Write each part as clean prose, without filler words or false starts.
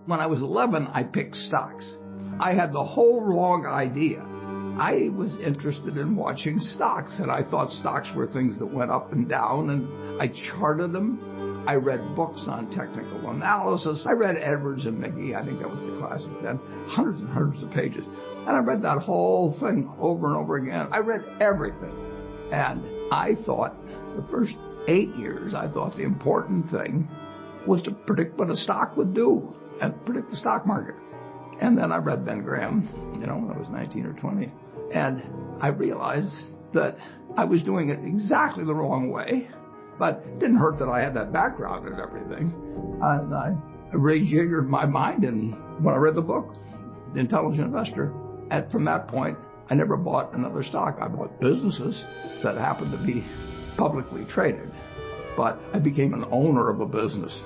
When I was 11, I picked stocks. I had the whole wrong idea. I was interested in watching stocks, and I thought stocks were things that went up and down, and I charted them. I read books on technical analysis. I read Edwards and McGee. I think that was the classic then. Hundreds and hundreds of pages. And I read that whole thing over and over again. I read everything. And I thought, the first 8 years, I thought the important thing was to predict what a stock would do and predict the stock market. And then I read Ben Graham, when I was 19 or 20. And I realized that I was doing it exactly the wrong way, but it didn't hurt that I had that background and everything. And I rejiggered my mind, and when I read the book, The Intelligent Investor, and from that point, I never bought another stock. I bought businesses that happened to be publicly traded, but I became an owner of a business,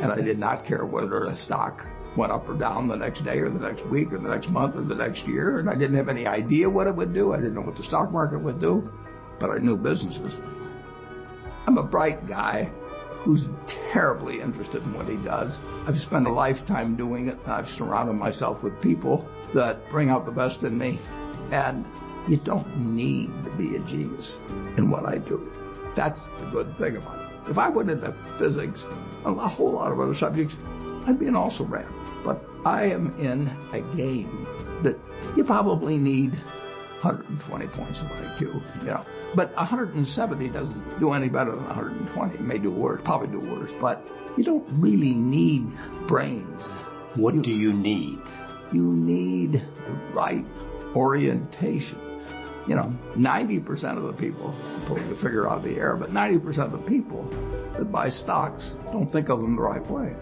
and I did not care whether a stock went up or down the next day or the next week or the next month or the next year, and I didn't have any idea what it would do. I didn't know what the stock market would do, but I knew businesses. I'm a bright guy who's terribly interested in what he does. I've spent a lifetime doing it, and I've surrounded myself with people that bring out the best in me, and you don't need to be a genius in what I do. That's the good thing about it. If I went into physics and a whole lot of other subjects, I'd be an also-ran. But I am in a game that you probably need 120 points of IQ, But 170 doesn't do any better than 120. It may do worse, probably do worse. But you don't really need brains. What do you need? You need the right orientation. 90% of the people, I'm pulling the figure out of the air, but 90% of the people that buy stocks don't think of them the right way.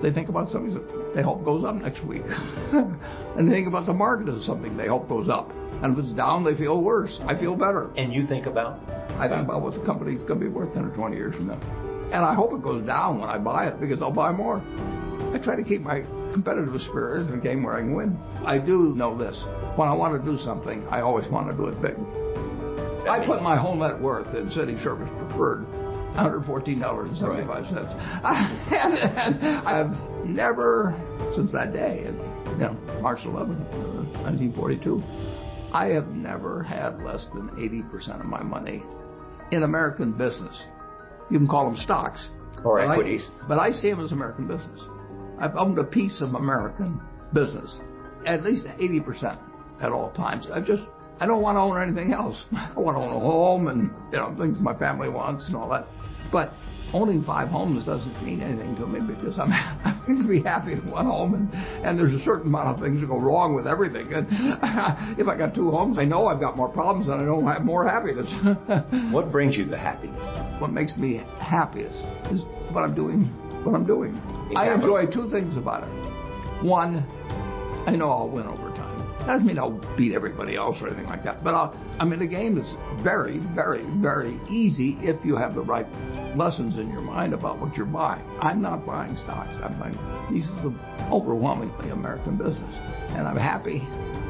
They think about something that they hope goes up next week. And they think about the market as something they hope goes up. And if it's down, they feel worse. I feel better. And you think about? I think about what the company's going to be worth 10 or 20 years from now. And I hope it goes down when I buy it, because I'll buy more. I try to keep my competitive spirit in a game where I can win. I do know this. When I want to do something, I always want to do it big. I put my whole net worth in City Service Preferred, $114.75. Right. And I've never, since that day, March 11, 1942, I have never had less than 80% of my money in American business. You can call them stocks. Or equities. But I see them as American business. I've owned a piece of American business, at least 80% at all times. I don't want to own anything else. I want to own a home and, things my family wants and all that. But owning 5 homes doesn't mean anything to me, because I'm going to be happy in one home, and there's a certain amount of things that go wrong with everything. And if I got 2 homes, I know I've got more problems and I don't have more happiness. What brings you the happiness? What makes me happiest is what I'm doing. I enjoy 2 things about it. One, I know I'll win over time. Doesn't mean I'll beat everybody else or anything like that. But I'm in a game that's very, very, very easy if you have the right lessons in your mind about what you're buying. I'm not buying stocks. I'm buying pieces of overwhelmingly American business. And I'm happy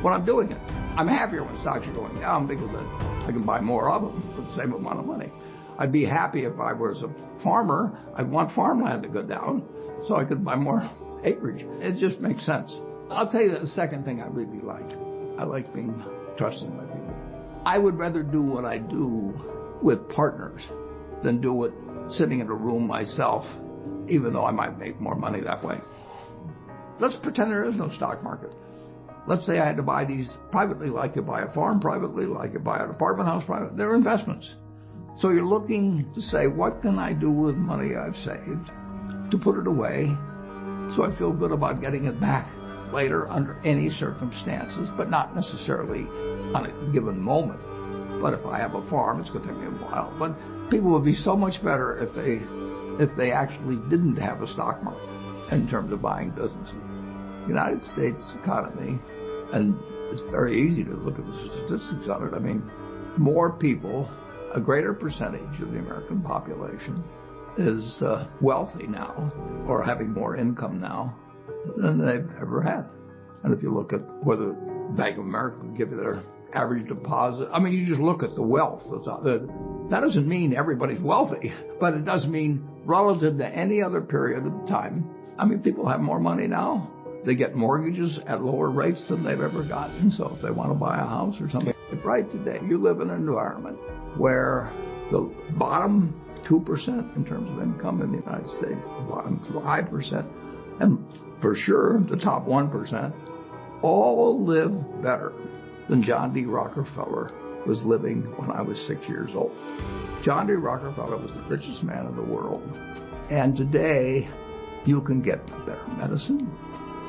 when I'm doing it. I'm happier when stocks are going down, because I can buy more of them for the same amount of money. I'd be happy if I was a farmer. I'd want farmland to go down so I could buy more acreage. It just makes sense. I'll tell you the second thing I really like. I like being trusted by people. I would rather do what I do with partners than do it sitting in a room myself, even though I might make more money that way. Let's pretend there is no stock market. Let's say I had to buy these privately, like you buy a farm privately, like you buy an apartment house privately. They're investments. So you're looking to say, what can I do with money I've saved to put it away so I feel good about getting it back later under any circumstances, but not necessarily on a given moment. But if I have a farm, it's going to take me a while. But people would be so much better if they actually didn't have a stock market in terms of buying businesses. The United States economy, and it's very easy to look at the statistics on it. I mean, more people, a greater percentage of the American population is wealthy now, or having more income now than they've ever had. And if you look at whether Bank of America would give you their average deposit, I mean, you just look at the wealth that's out there. That doesn't mean everybody's wealthy, but it does mean relative to any other period of time, I mean, people have more money now. They get mortgages at lower rates than they've ever gotten. So if they want to buy a house or something, right today, you live in an environment where the bottom 2% in terms of income in the United States, the bottom 5%, and for sure the top 1%, all live better than John D. Rockefeller was living when I was 6 years old. John D. Rockefeller was the richest man in the world. And today, you can get better medicine,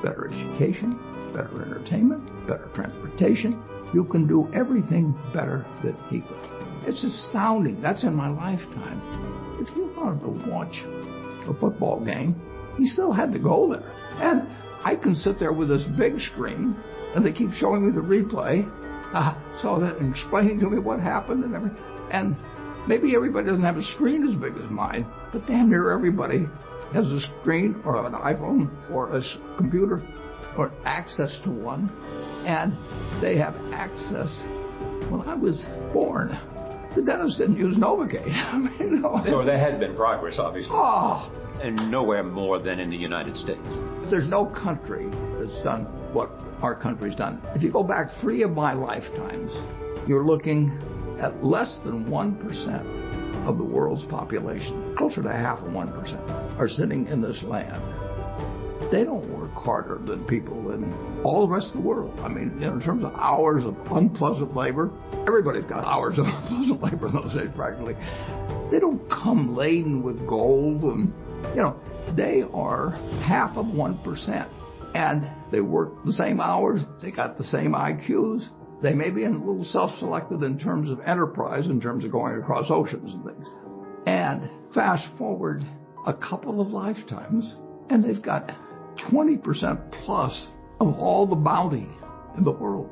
better education, better entertainment, better transportation. You can do everything better than he could. It's astounding. That's in my lifetime. If you wanted to watch a football game, he still had to go there. And I can sit there with this big screen, and they keep showing me the replay, so that and explaining to me what happened and everything. And maybe everybody doesn't have a screen as big as mine, but damn near everybody has a screen or an iPhone or a computer or access to one. And they have access. When I was born, the dentist didn't use Novocaine. I mean, you know, so there has been progress, obviously. Oh. And nowhere more than in the United States. There's no country that's done what our country's done. If you go back 3 of my lifetimes, you're looking at less than 1% of the world's population, closer to half of 1%, are sitting in this land. They don't work harder than people in all the rest of the world. I mean, in terms of hours of unpleasant labor, everybody's got hours of unpleasant labor in those days practically. They don't come laden with gold and, they are half of 1%. And they work the same hours. They got the same IQs. They may be a little self-selected in terms of enterprise, in terms of going across oceans and things. And fast forward a couple of lifetimes, and they've got 20% plus of all the bounty in the world.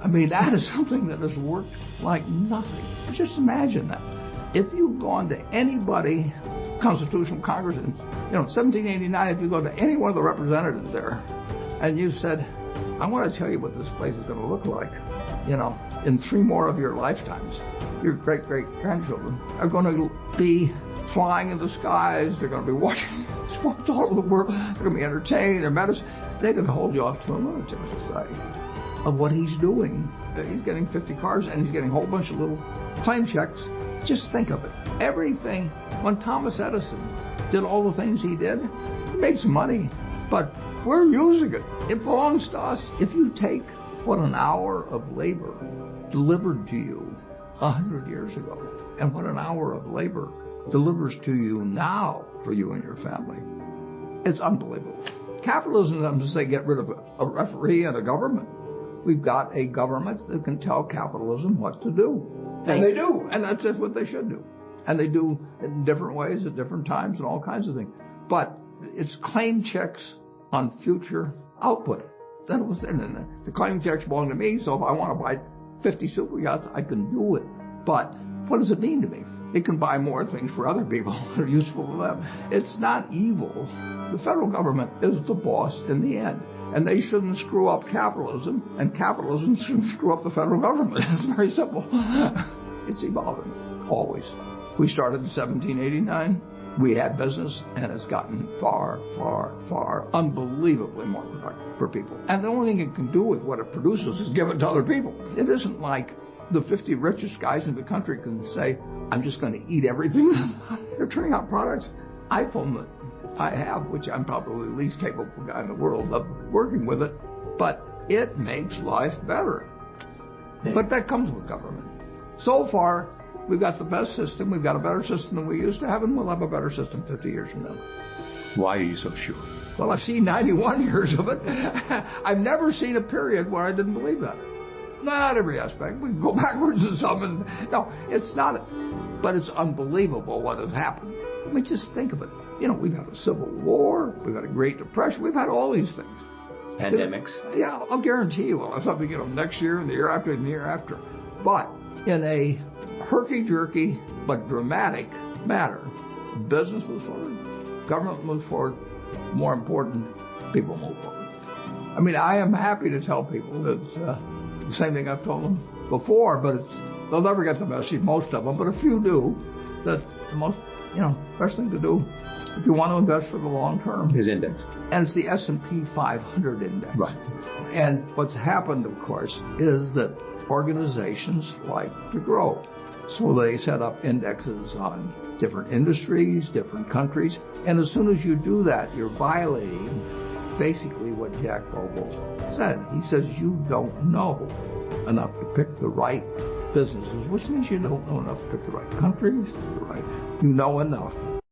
I mean, that is something that has worked like nothing. Just imagine that. If you've gone to anybody, Constitutional Congress, in 1789, if you go to any one of the representatives there, and you said, I want to tell you what this place is going to look like, in 3 more of your lifetimes. Your great-great-grandchildren are going to be flying in the skies. They're going to be watching sports all over the world. They're going to be entertained. Their medicine. They're going to hold you off to a lunatic society of what he's doing. He's getting 50 cars, and he's getting a whole bunch of little claim checks. Just think of it. Everything. When Thomas Edison did all the things he did, he made some money, but we're using it. It belongs to us. If you take what an hour of labor delivered to you 100 years ago, and what an hour of labor delivers to you now for you and your family, it's unbelievable. Capitalism doesn't say get rid of a referee and a government. We've got a government that can tell capitalism what to do. And they do. And that's just what they should do. And they do it in different ways at different times and all kinds of things. But it's claim checks on future output. That was, and the claim checks belong to me, so if I want to buy 50 super yachts, I can do it. But what does it mean to me? It can buy more things for other people that are useful to them. It's not evil. The federal government is the boss in the end. And they shouldn't screw up capitalism, and capitalism shouldn't screw up the federal government. It's very simple. It's evolving, always. We started in 1789. We had business, and it's gotten far, far, far, unbelievably more productive for people. And the only thing it can do with what it produces is give it to other people. It isn't like the 50 richest guys in the country can say, I'm just going to eat everything. They're turning out products. iPhone that I have, which I'm probably the least capable guy in the world of working with it, but it makes life better. But that comes with government. So far, we've got the best system. We've got a better system than we used to have, and we'll have a better system 50 years from now. Why are you so sure? Well, I've seen 91 years of it. I've never seen a period where I didn't believe that. Not every aspect. We can go backwards in some, and no, it's not. But it's unbelievable what has happened. I mean, just think of it. We've had a civil war, we've had a Great Depression, we've had all these things. Pandemics. Yeah, I'll guarantee you we'll have something, next year and the year after and the year after. But in a herky-jerky but dramatic matter, business moves forward, government moves forward, more important, people move forward. I mean, I am happy to tell people that the same thing I've told them before, but they'll never get the message, most of them, but a few do, that the most, best thing to do If you want to invest for the long term, His index. and it's the S&P 500 index. Right. And what's happened, of course, is that organizations like to grow. So they set up indexes on different industries, different countries. And as soon as you do that, you're violating basically what Jack Bogle said. He says you don't know enough to pick the right businesses, which means you don't know enough to pick the right countries, you know enough